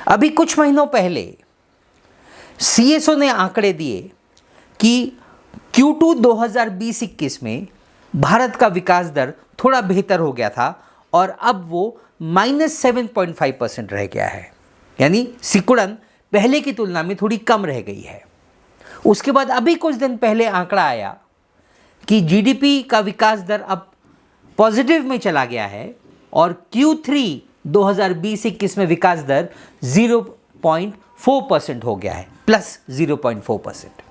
अभी कुछ महीनों पहले सीएसओ ने आंकड़े दिए कि Q2 2020-21 में भारत का विकास दर थोड़ा बेहतर हो गया था और अब वो -7.5% रह गया है, यानी सिकुड़न पहले की तुलना में थोड़ी कम रह गई है। उसके बाद अभी कुछ दिन पहले आंकड़ा आया कि जीडीपी का विकास दर अब पॉजिटिव में चला गया है और Q3 2020-21 में विकास दर 0.4% हो गया है, प्लस 0.4%।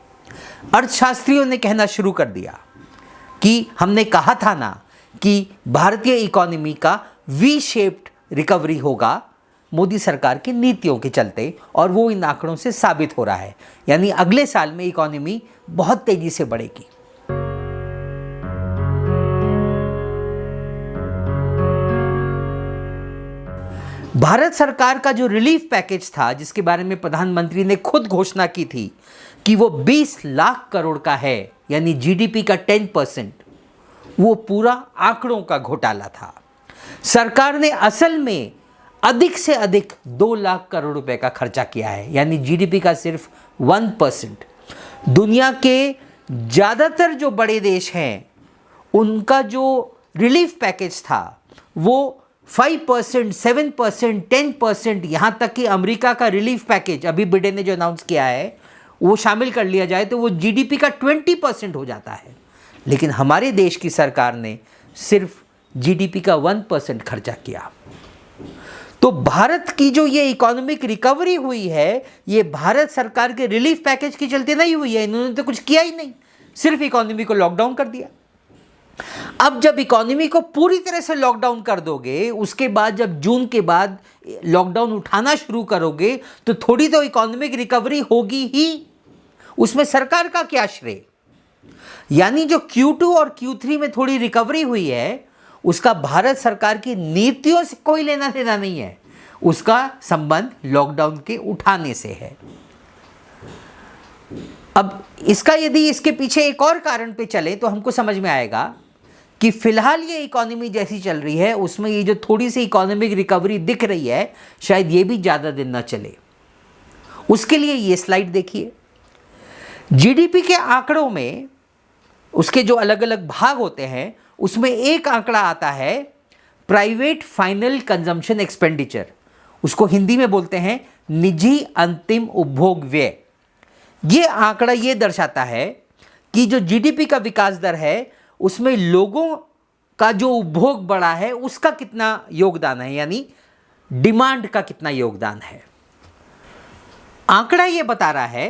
अर्थशास्त्रियों ने कहना शुरू कर दिया कि हमने कहा था ना कि भारतीय इकोनॉमी का वी शेप्ड रिकवरी होगा मोदी सरकार की नीतियों के चलते, और वो इन आंकड़ों से साबित हो रहा है। यानी अगले साल में इकोनॉमी बहुत तेजी से बढ़ेगी। भारत सरकार का जो रिलीफ पैकेज था, जिसके बारे में प्रधानमंत्री ने खुद घोषणा की थी कि वो 20 लाख करोड़ का है, यानी जीडीपी का 10%, वो पूरा आंकड़ों का घोटाला था। सरकार ने असल में अधिक से अधिक 2 लाख करोड़ रुपए का खर्चा किया है, यानी जीडीपी का सिर्फ 1%। दुनिया के ज़्यादातर जो बड़े देश हैं उनका जो रिलीफ पैकेज था वो 5%, 7%, 10%, यहाँ तक कि अमेरिका का रिलीफ पैकेज अभी बिडेन ने जो अनाउंस किया है वो शामिल कर लिया जाए तो वो जीडीपी का 20% हो जाता है। लेकिन हमारे देश की सरकार ने सिर्फ जीडीपी का 1% खर्चा किया। तो भारत की जो ये इकोनॉमिक रिकवरी हुई है, ये भारत सरकार के रिलीफ पैकेज के चलते नहीं हुई है। इन्होंने तो कुछ किया ही नहीं, सिर्फ इकोनॉमी को लॉकडाउन कर दिया। अब जब इकोनॉमी को पूरी तरह से लॉकडाउन कर दोगे, उसके बाद जब जून के बाद लॉकडाउन उठाना शुरू करोगे तो थोड़ी तो इकोनॉमिक रिकवरी होगी ही। उसमें सरकार का क्या श्रेय? यानी जो Q2 और Q3 में थोड़ी रिकवरी हुई है उसका भारत सरकार की नीतियों से कोई लेना देना नहीं है, उसका संबंध लॉकडाउन के उठाने से है। अब इसका यदि इसके पीछे एक और कारण पे चले तो हमको समझ में आएगा कि फिलहाल ये इकोनॉमी जैसी चल रही है उसमें ये जो थोड़ी सी इकोनॉमिक रिकवरी दिख रही है शायद ये भी ज़्यादा दिन ना चले। उसके लिए ये स्लाइड देखिए। जीडीपी के आंकड़ों में उसके जो अलग अलग भाग होते हैं उसमें एक आंकड़ा आता है प्राइवेट फाइनल कंजम्पशन एक्सपेंडिचर, उसको हिंदी में बोलते हैं निजी अंतिम उपभोग व्यय। ये आंकड़ा ये दर्शाता है कि जो जीडीपी का विकास दर है उसमें लोगों का जो उपभोग बढ़ा है उसका कितना योगदान है, यानी डिमांड का कितना योगदान है। आंकड़ा ये बता रहा है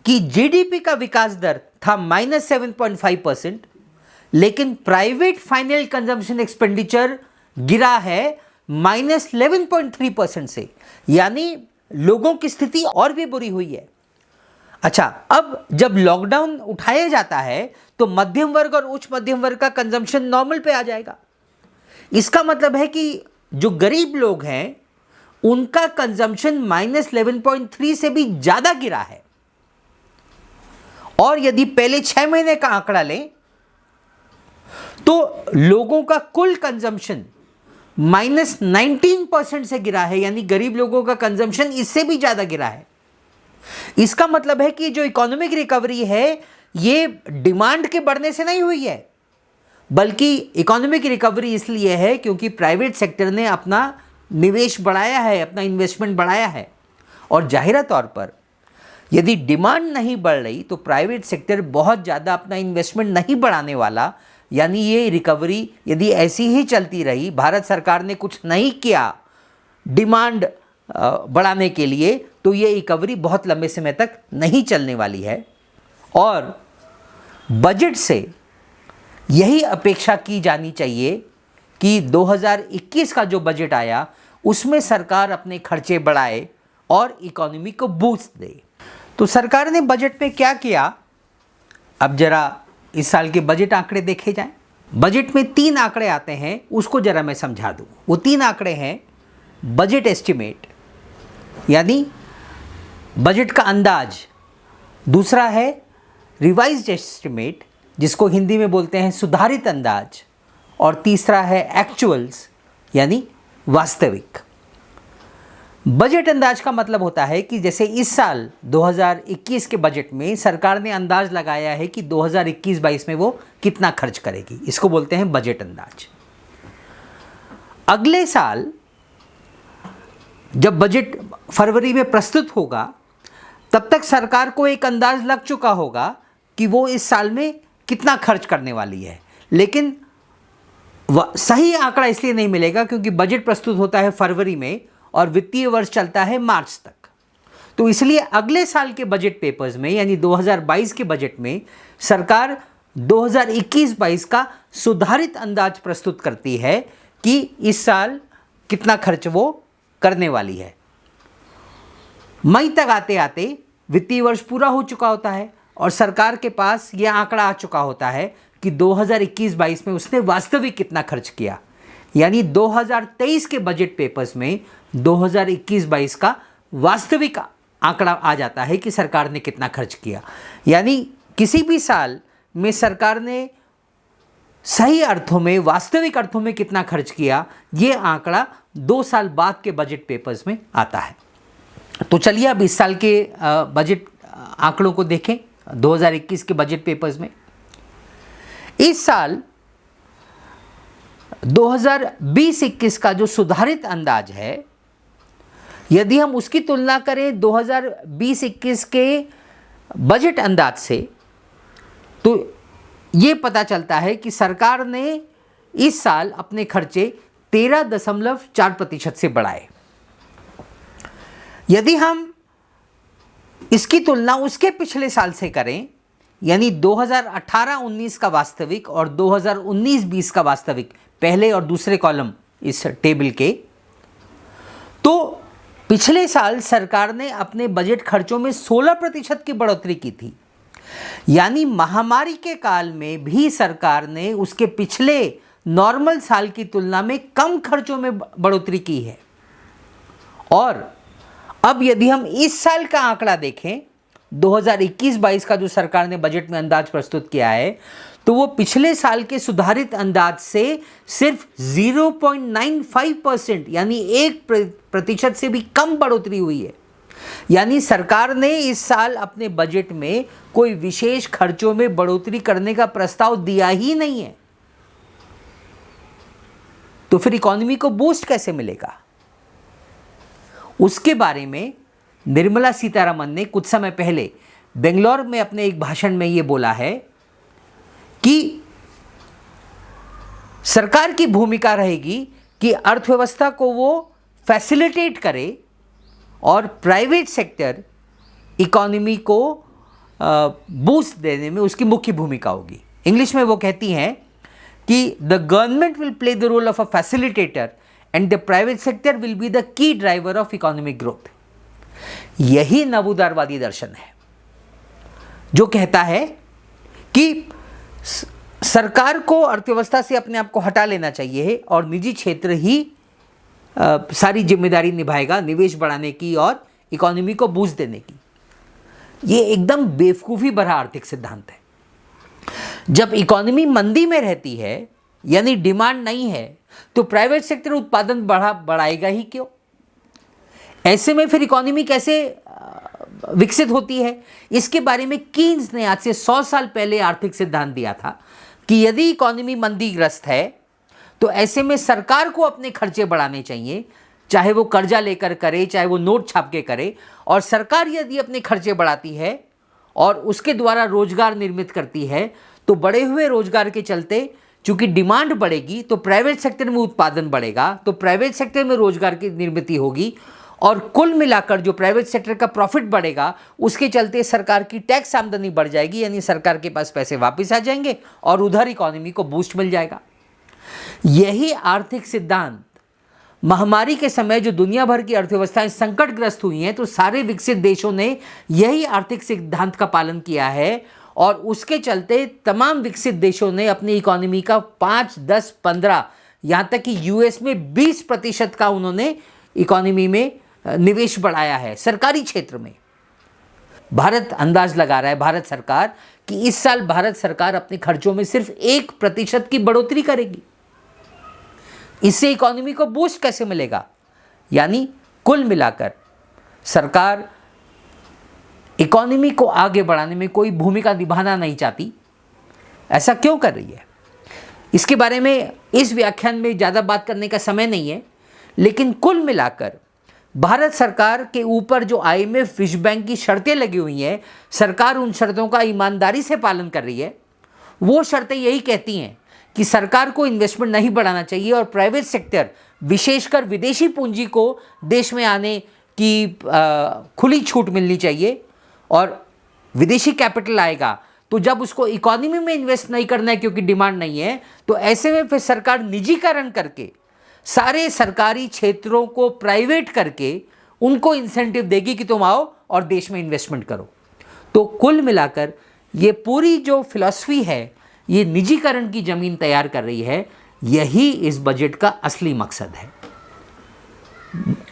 कि जीडीपी का विकास दर था -7.5%, लेकिन प्राइवेट फाइनल कंजम्पशन एक्सपेंडिचर गिरा है -11.3% से, यानी लोगों की स्थिति और भी बुरी हुई है। अच्छा, अब जब लॉकडाउन उठाया जाता है तो मध्यम वर्ग और उच्च मध्यम वर्ग का कंजम्पशन नॉर्मल पे आ जाएगा। इसका मतलब है कि जो गरीब लोग हैं उनका कंजम्पशन -11.3 से भी ज़्यादा गिरा है। और यदि पहले 6 महीने का आंकड़ा लें तो लोगों का कुल कंजम्पशन -19% से गिरा है, यानी गरीब लोगों का कंजम्पशन इससे भी ज़्यादा गिरा है। इसका मतलब है कि जो इकोनॉमिक रिकवरी है ये डिमांड के बढ़ने से नहीं हुई है, बल्कि इकोनॉमिक रिकवरी इसलिए है क्योंकि प्राइवेट सेक्टर ने अपना निवेश बढ़ाया है, अपना इन्वेस्टमेंट बढ़ाया है। और जाहिर तौर पर यदि डिमांड नहीं बढ़ रही तो प्राइवेट सेक्टर बहुत ज़्यादा अपना इन्वेस्टमेंट नहीं बढ़ाने वाला। यानी ये रिकवरी यदि ऐसी ही चलती रही, भारत सरकार ने कुछ नहीं किया डिमांड बढ़ाने के लिए, तो ये रिकवरी बहुत लंबे समय तक नहीं चलने वाली है। और बजट से यही अपेक्षा की जानी चाहिए कि 2021 का जो बजट आया उसमें सरकार अपने खर्चे बढ़ाए और इकोनॉमी को बूस्ट दे। तो सरकार ने बजट में क्या किया, अब जरा इस साल के बजट आंकड़े देखे जाएं। बजट में 3 आंकड़े आते हैं, उसको जरा मैं समझा दूं। वो 3 आंकड़े हैं बजट एस्टिमेट, यानी बजट का अंदाज, दूसरा है रिवाइज्ड एस्टिमेट जिसको हिंदी में बोलते हैं सुधारित अंदाज, और तीसरा है एक्चुअल्स यानी वास्तविक। बजट अंदाज का मतलब होता है कि जैसे इस साल 2021 के बजट में सरकार ने अंदाज लगाया है कि 2021-22 में वो कितना खर्च करेगी, इसको बोलते हैं बजट अंदाज। अगले साल जब बजट फरवरी में प्रस्तुत होगा तब तक सरकार को एक अंदाज लग चुका होगा कि वो इस साल में कितना खर्च करने वाली है, लेकिन सही आंकड़ा इसलिए नहीं मिलेगा क्योंकि बजट प्रस्तुत होता है फरवरी में और वित्तीय वर्ष चलता है मार्च तक। तो इसलिए अगले साल के बजट पेपर्स में यानी 2022 के बजट में सरकार 2021-22 का सुधारित अंदाज प्रस्तुत करती है कि इस साल कितना खर्च वो करने वाली है। मई तक आते आते वित्तीय वर्ष पूरा हो चुका होता है और सरकार के पास यह आंकड़ा आ चुका होता है कि 2021-22 में उसने वास्तविक कितना खर्च किया, यानी 2023 के बजट पेपर्स में 2021-22 का वास्तविक आंकड़ा आ जाता है कि सरकार ने कितना खर्च किया। यानी किसी भी साल में सरकार ने सही अर्थों में, वास्तविक अर्थों में कितना खर्च किया, ये आंकड़ा 2 साल बाद के बजट पेपर्स में आता है। तो चलिए अब इस साल के बजट आंकड़ों को देखें 2021 के बजट पेपर्स में। इस साल 2020-21 का जो सुधारित अंदाज है, यदि हम उसकी तुलना करें 2020-21 के बजट अंदाज से तो ये पता चलता है कि सरकार ने इस साल अपने खर्चे 13.4% से बढ़ाए। यदि हम इसकी तुलना उसके पिछले साल से करें यानी 2018-19 का वास्तविक और 2019-20 का वास्तविक, पहले और दूसरे कॉलम इस टेबल के, तो पिछले साल सरकार ने अपने बजट खर्चों में 16% की बढ़ोतरी की थी। यानी महामारी के काल में भी सरकार ने उसके पिछले नॉर्मल साल की तुलना में कम खर्चों में बढ़ोतरी की है। और अब यदि हम इस साल का आंकड़ा देखें 2021-22 का जो सरकार ने बजट में अंदाज प्रस्तुत किया है, तो वो पिछले साल के सुधारित अंदाज से सिर्फ 0.95% यानी 1% से भी कम बढ़ोतरी हुई है। यानी सरकार ने इस साल अपने बजट में कोई विशेष खर्चों में बढ़ोतरी करने का प्रस्ताव दिया ही नहीं है। तो फिर इकोनॉमी को बूस्ट कैसे मिलेगा, उसके बारे में निर्मला सीतारमण ने कुछ समय पहले बेंगलोर में अपने एक भाषण में ये बोला है कि सरकार की भूमिका रहेगी कि अर्थव्यवस्था को वो फैसिलिटेट करे और प्राइवेट सेक्टर इकोनॉमी को बूस्ट देने में उसकी मुख्य भूमिका होगी। इंग्लिश में वो कहती हैं कि the government will play the role of a facilitator and the private sector will be the key driver of economic growth. यही नवोदारवादी दर्शन है जो कहता है कि सरकार को अर्थव्यवस्था से अपने आप को हटा लेना चाहिए और निजी क्षेत्र ही सारी जिम्मेदारी निभाएगा निवेश बढ़ाने की और इकोनॉमी को बूस्ट देने की। ये एकदम बेवकूफ़ी भरा आर्थिक सिद्धांत है। जब इकोनॉमी मंदी में रहती है यानी डिमांड नहीं है तो प्राइवेट सेक्टर उत्पादन बढ़ाएगा ही क्यों? ऐसे में फिर इकोनॉमी कैसे विकसित होती है? इसके बारे में कीन्स ने आज से 100 साल पहले आर्थिक सिद्धांत दिया था कि यदि इकोनॉमी मंदीग्रस्त है तो ऐसे में सरकार को अपने खर्चे बढ़ाने चाहिए, चाहे वो कर्जा लेकर करे, चाहे वो नोट छाप के करे। और सरकार यदि अपने खर्चे बढ़ाती है और उसके द्वारा रोजगार निर्मित करती है तो बढ़े हुए रोजगार के चलते चूंकि डिमांड बढ़ेगी तो प्राइवेट सेक्टर में उत्पादन बढ़ेगा, तो प्राइवेट सेक्टर में रोजगार की निर्मित होगी और कुल मिलाकर जो प्राइवेट सेक्टर का प्रॉफिट बढ़ेगा उसके चलते सरकार की टैक्स आमदनी बढ़ जाएगी, यानी सरकार के पास पैसे वापस आ जाएंगे और उधर इकोनॉमी को बूस्ट मिल जाएगा। यही आर्थिक सिद्धांत महामारी के समय जो दुनिया भर की अर्थव्यवस्थाएं संकटग्रस्त हुई हैं तो सारे विकसित देशों ने यही आर्थिक सिद्धांत का पालन किया है और उसके चलते तमाम विकसित देशों ने अपनी इकोनॉमी का 5, 10, 15 यहाँ तक कि यूएस में 20% का उन्होंने इकोनॉमी में निवेश बढ़ाया है सरकारी क्षेत्र में। भारत अंदाज लगा रहा है, भारत सरकार, कि इस साल भारत सरकार अपने खर्चों में सिर्फ 1% की बढ़ोतरी करेगी। इससे इकोनॉमी को बूस्ट कैसे मिलेगा? यानी कुल मिलाकर सरकार इकोनॉमी को आगे बढ़ाने में कोई भूमिका निभाना नहीं चाहती। ऐसा क्यों कर रही है, इसके बारे में इस व्याख्यान में ज़्यादा बात करने का समय नहीं है, लेकिन कुल मिलाकर भारत सरकार के ऊपर जो IMF विश्व बैंक की शर्तें लगी हुई हैं, सरकार उन शर्तों का ईमानदारी से पालन कर रही है। वो शर्तें यही कहती हैं कि सरकार को इन्वेस्टमेंट नहीं बढ़ाना चाहिए और प्राइवेट सेक्टर, विशेषकर विदेशी पूंजी को देश में आने की खुली छूट मिलनी चाहिए। और विदेशी कैपिटल आएगा तो जब उसको इकोनॉमी में इन्वेस्ट नहीं करना है क्योंकि डिमांड नहीं है, तो ऐसे में फिर सरकार निजीकरण करके सारे सरकारी क्षेत्रों को प्राइवेट करके उनको इंसेंटिव देगी कि तुम आओ और देश में इन्वेस्टमेंट करो। तो कुल मिलाकर ये पूरी जो फिलॉसफी है, ये निजीकरण की ज़मीन तैयार कर रही है। यही इस बजट का असली मकसद है।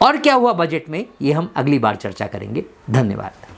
और क्या हुआ बजट में, ये हम अगली बार चर्चा करेंगे। धन्यवाद।